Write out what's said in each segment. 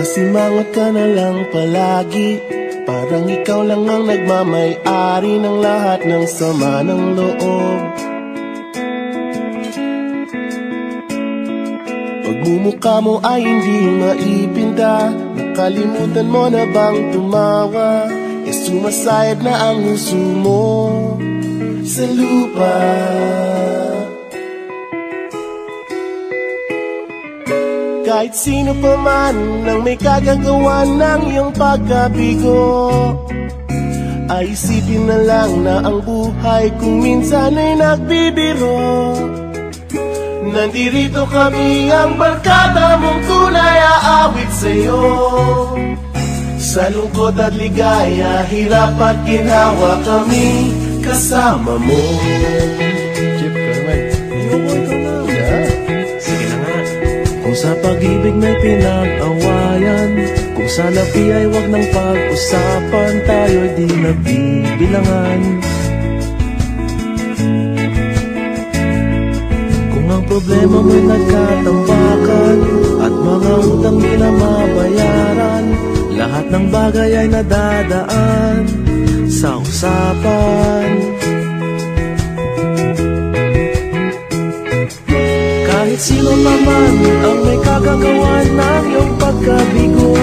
Nakasimangot ka na lang palagi, parang ikaw lang ang nagmamay-ari ng lahat ng sama ng loob. Pagmumukha mo ay hindi maipinta, nakalimutan mo na bang tumawa? Sumasayad na ang huso mo sa lupa. Kahit sino pa man ang may kagagawa ng iyong pagkabigo, ay isipin na lang na ang buhay kung minsan ay nagbibiro. Nandirito kami, ang barkada mong tunay aawit sa'yo. Sa lungkot at ligaya, hirap at ginawa kami kasama mo. Chip ka naman. Ikaw na. Yeah. Sige na nga. Kung sa pag-ibig may pinag-awayan, kung sa labi ay wag nang pag-usapan, tayo'y di nagbibilangan. Kung ang problema mo'y nagkatambakan at mga utang di na mabayaran, lahat ng bagay ay nadadaan sa usapan. Kahit sino pa man ang may kagagawa ng iyong pagkabigo,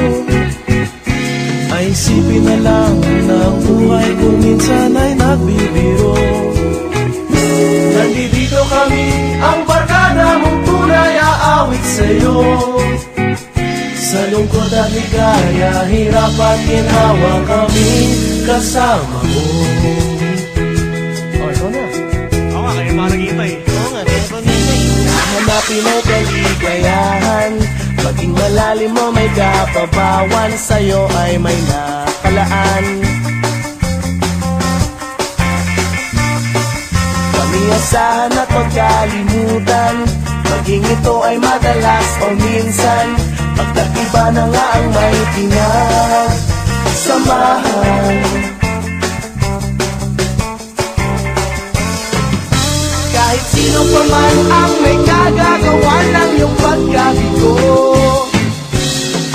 ay isipin na lang na ang buhay kung minsan ay nagbibiro. Nandito kami, ang barkada mong tunay aawit sa'yo. Sa lungkot at ligaya, hirap at ginawa kami kasama mo. Oh, ikaw na. Oo nga, kaya parang naghihintay. Oo nga, kaya pa minay. Hanapin mo kaligayahan, maging malalim mo may kapabawan, sa'yo ay may nakalaan. Pamiyasahan at pagkalimutan, maging ito ay madalas o minsan, pagkakiba na nga ang may pinagsamahan. Kahit sino pa man ang may kagagawa ng iyong pagkabigo,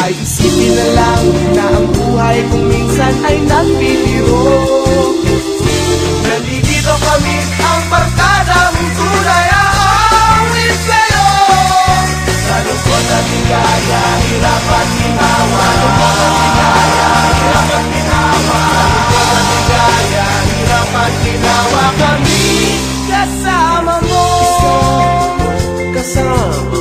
ay isipin na lang na ang buhay kung minsan ay nagbibiro. Nandito kami, ang barkada mong tunay aawit sa'yo. Sa lungkot at ligaya, hirap at ginawa. Hirap at ginawa. Lungkot at ligaya, hirap at ginawa kami kasama mo. Kasama